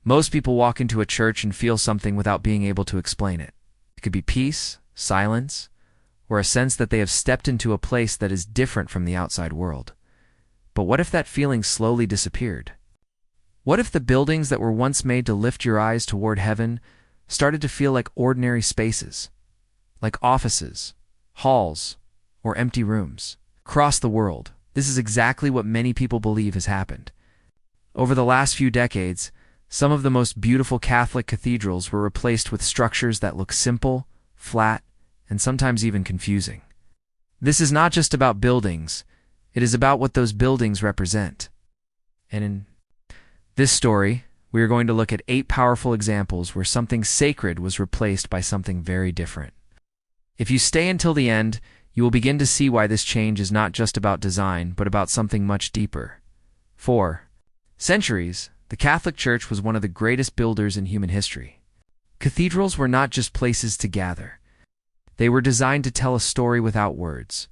Most people walk into a church and feel something without being able to explain it. It could be peace, silence, or a sense that they have stepped into a place that is different from the outside world. But what if that feeling slowly disappeared? What if the buildings that were once made to lift your eyes toward heaven started to feel like ordinary spaces, like offices, halls, or empty rooms? Across the world, this is exactly what many people believe has happened. Over the last few decades, some of the most beautiful Catholic cathedrals were replaced with structures that look simple, flat, and sometimes even confusing. This is not just about buildings, it is about what those buildings represent. And in this story, we are going to look at 8 powerful examples where something sacred was replaced by something very different. If you stay until the end, you will begin to see why this change is not just about design, but about something much deeper. For centuries, the Catholic Church was one of the greatest builders in human history. Cathedrals were not just places to gather. They were designed to tell a story without words.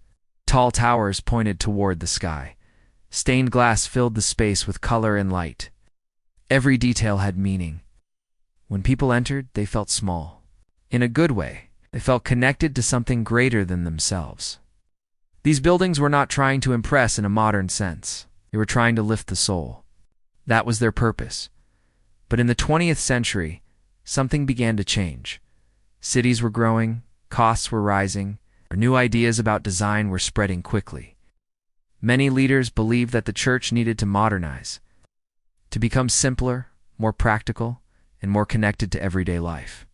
Tall towers pointed toward the sky. Stained glass filled the space with color and light. Every detail had meaning. When people entered, they felt small. In a good way, they felt connected to something greater than themselves. These buildings were not trying to impress in a modern sense. They were trying to lift the soul. That was their purpose. But in the 20th century, something began to change. Cities were growing, costs were rising, new ideas about design were spreading quickly. Many leaders believed that the church needed to modernize, to become simpler, more practical, and more connected to everyday life.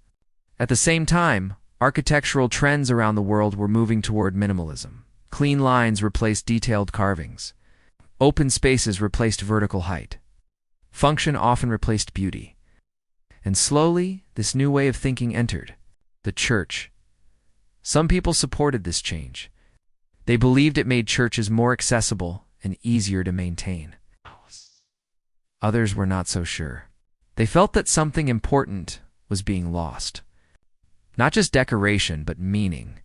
At the same time, architectural trends around the world were moving toward minimalism. Clean lines replaced detailed carvings. Open spaces replaced vertical height. Function often replaced beauty. And slowly, this new way of thinking entered the church. Some people supported this change. They believed it made churches more accessible and easier to maintain. Others were not so sure. They felt that something important was being lost. Not just decoration, but meaning.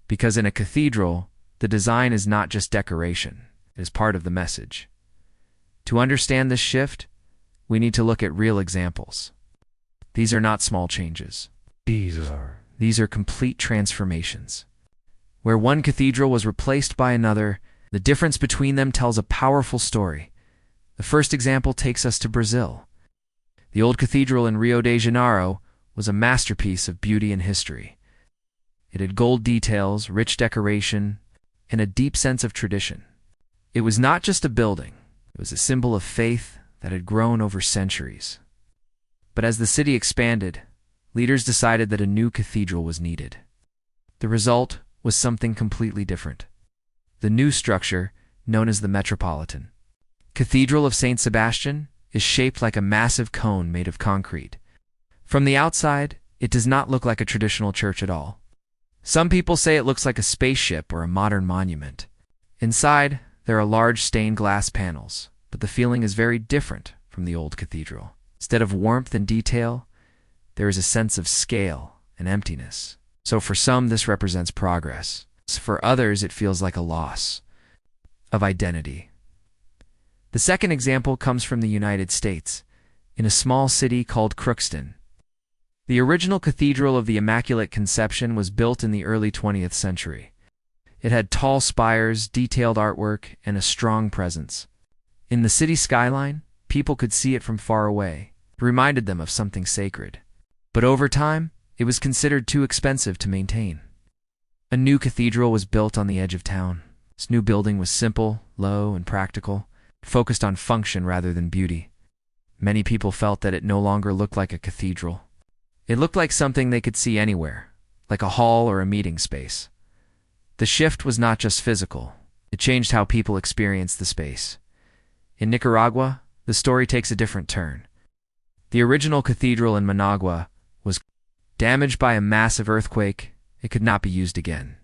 Because in a cathedral, the design is not just decoration, it is part of the message. To understand this shift, we need to look at real examples. These are not small changes. These are complete transformations. Where one cathedral was replaced by another, the difference between them tells a powerful story. The first example takes us to Brazil. The old cathedral in Rio de Janeiro was a masterpiece of beauty and history. It had gold details, rich decoration, and a deep sense of tradition. It was not just a building, it was a symbol of faith that had grown over centuries. But as the city expanded, leaders decided that a new cathedral was needed. The result was something completely different. The new structure, known as the Metropolitan Cathedral of St. Sebastian, is shaped like a massive cone made of concrete. From the outside, it does not look like a traditional church at all. Some people say it looks like a spaceship or a modern monument. Inside, there are large stained glass panels, but the feeling is very different from the old cathedral. Instead of warmth and detail, there is a sense of scale and emptiness. So for some, this represents progress. For others, it feels like a loss of identity. The second example comes from the United States, in a small city called Crookston. The original Cathedral of the Immaculate Conception was built in the early 20th century. It had tall spires, detailed artwork, and a strong presence. In the city skyline, people could see it from far away. It reminded them of something sacred. But over time, it was considered too expensive to maintain. A new cathedral was built on the edge of town. This new building was simple, low, and practical, focused on function rather than beauty. Many people felt that it no longer looked like a cathedral. It looked like something they could see anywhere, like a hall or a meeting space. The shift was not just physical. It changed how people experienced the space. In Nicaragua, the story takes a different turn. The original cathedral in Managua was damaged by a massive earthquake. It could not be used again.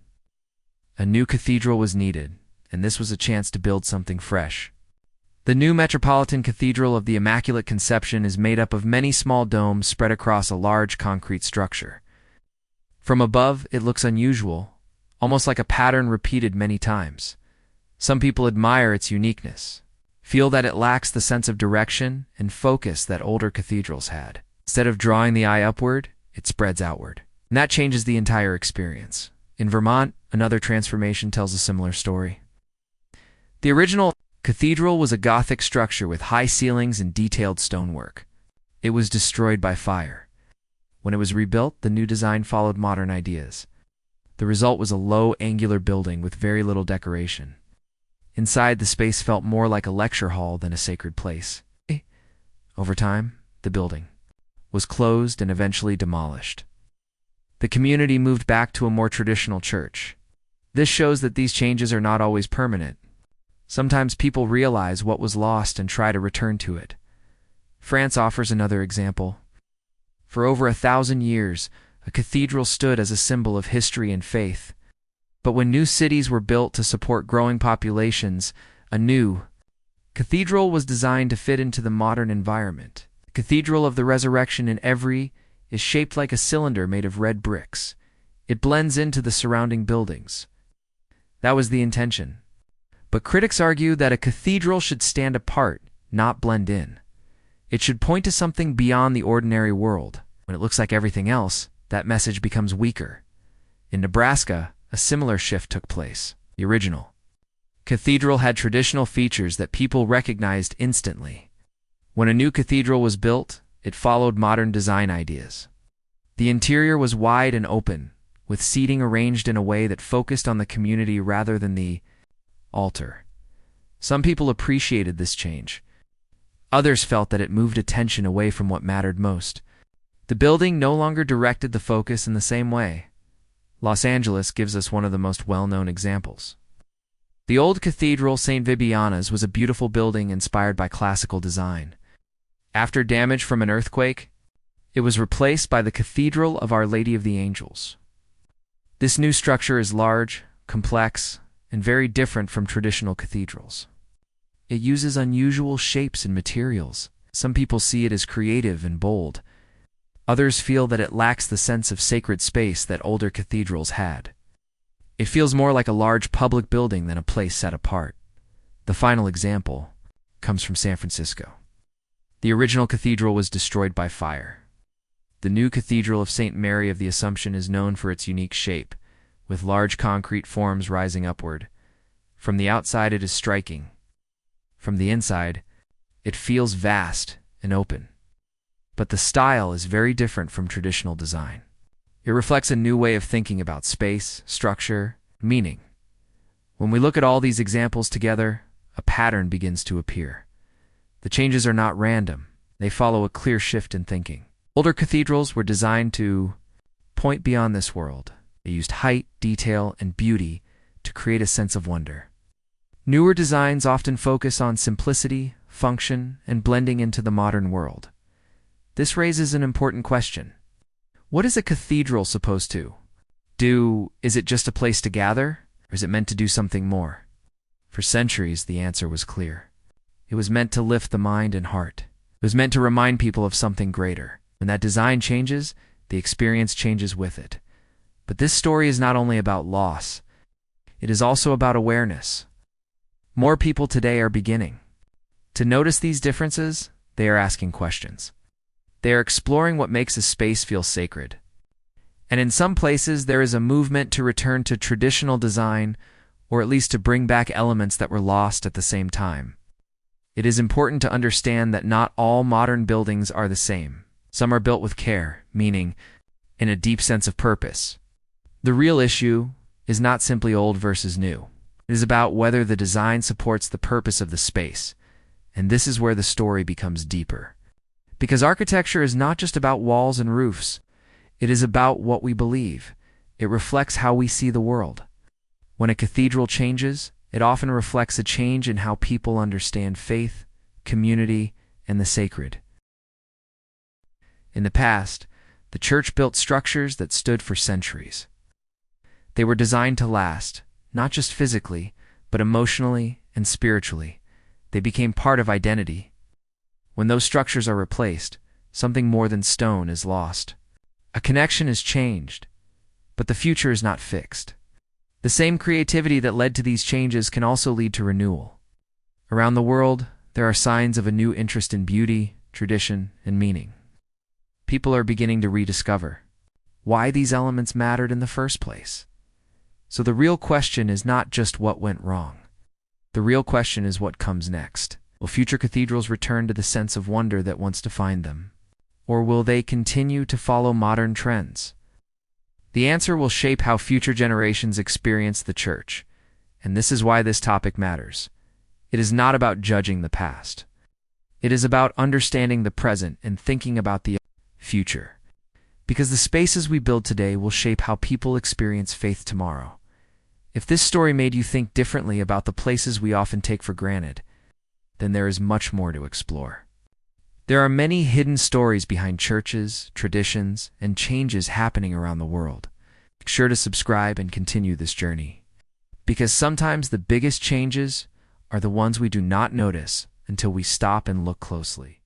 A new cathedral was needed, and this was a chance to build something fresh. The new Metropolitan Cathedral of the Immaculate Conception is made up of many small domes spread across a large concrete structure. From above, it looks unusual, almost like a pattern repeated many times. Some people admire its uniqueness. feel that it lacks the sense of direction and focus that older cathedrals had. Instead of drawing the eye upward, it spreads outward. And that changes the entire experience. In Vermont, another transformation tells a similar story. The original cathedral was a Gothic structure with high ceilings and detailed stonework. It was destroyed by fire. When it was rebuilt, the new design followed modern ideas. The result was a low, angular building with very little decoration. Inside, the space felt more like a lecture hall than a sacred place. Over time, the building was closed and eventually demolished. The community moved back to a more traditional church. This shows that these changes are not always permanent. Sometimes people realize what was lost and try to return to it. France offers another example. For over 1,000 years, a cathedral stood as a symbol of history and faith. But when new cities were built to support growing populations, a new cathedral was designed to fit into the modern environment. The Cathedral of the Resurrection in Évry is shaped like a cylinder made of red bricks. It blends into the surrounding buildings. That was the intention. But critics argue that a cathedral should stand apart, not blend in. It should point to something beyond the ordinary world. When it looks like everything else, that message becomes weaker. In Nebraska, a similar shift took place. The original cathedral had traditional features that people recognized instantly. When a new cathedral was built, it followed modern design ideas. The interior was wide and open, with seating arranged in a way that focused on the community rather than the altar. Some people appreciated this change. Others felt that it moved attention away from what mattered most. The building no longer directed the focus in the same way. Los Angeles gives us one of the most well-known examples. The old Cathedral St. Vibiana's was a beautiful building inspired by classical design. After damage from an earthquake, it was replaced by the Cathedral of Our Lady of the Angels. This new structure is large, complex, and very different from traditional cathedrals. It uses unusual shapes and materials. Some people see it as creative and bold. Others feel that it lacks the sense of sacred space that older cathedrals had. It feels more like a large public building than a place set apart. The final example comes from San Francisco. The original cathedral was destroyed by fire. The new Cathedral of St. Mary of the Assumption is known for its unique shape, with large concrete forms rising upward. From the outside, it is striking. From the inside, it feels vast and open. But the style is very different from traditional design. It reflects a new way of thinking about space, structure, meaning. When we look at all these examples together, a pattern begins to appear. The changes are not random. They follow a clear shift in thinking. Older cathedrals were designed to point beyond this world. They used height, detail, and beauty to create a sense of wonder. Newer designs often focus on simplicity, function, and blending into the modern world. This raises an important question. What is a cathedral supposed to do? Is it just a place to gather, or is it meant to do something more? For centuries, the answer was clear. It was meant to lift the mind and heart. It was meant to remind people of something greater. When that design changes, the experience changes with it. But this story is not only about loss. It is also about awareness. More people today are beginning to notice these differences. They are asking questions. They are exploring what makes a space feel sacred. And in some places, there is a movement to return to traditional design, or at least to bring back elements that were lost at the same time. It is important to understand that not all modern buildings are the same. Some are built with care, meaning in a deep sense of purpose. The real issue is not simply old versus new. It is about whether the design supports the purpose of the space. And this is where the story becomes deeper. Because architecture is not just about walls and roofs. It is about what we believe. It reflects how we see the world. When a cathedral changes, it often reflects a change in how people understand faith, community, and the sacred. In the past, the church built structures that stood for centuries. They were designed to last, not just physically, but emotionally and spiritually. They became part of identity. When those structures are replaced, something more than stone is lost. A connection is changed, but the future is not fixed. The same creativity that led to these changes can also lead to renewal. Around the world, there are signs of a new interest in beauty, tradition, and meaning. People are beginning to rediscover why these elements mattered in the first place. So the real question is not just what went wrong. The real question is what comes next. Will future cathedrals return to the sense of wonder that once defined them? Or will they continue to follow modern trends? The answer will shape how future generations experience the church, and this is why this topic matters. It is not about judging the past. It is about understanding the present and thinking about the future. Because the spaces we build today will shape how people experience faith tomorrow. If this story made you think differently about the places we often take for granted, then there is much more to explore. There are many hidden stories behind churches, traditions, and changes happening around the world. Make sure to subscribe and continue this journey. Because sometimes the biggest changes are the ones we do not notice until we stop and look closely.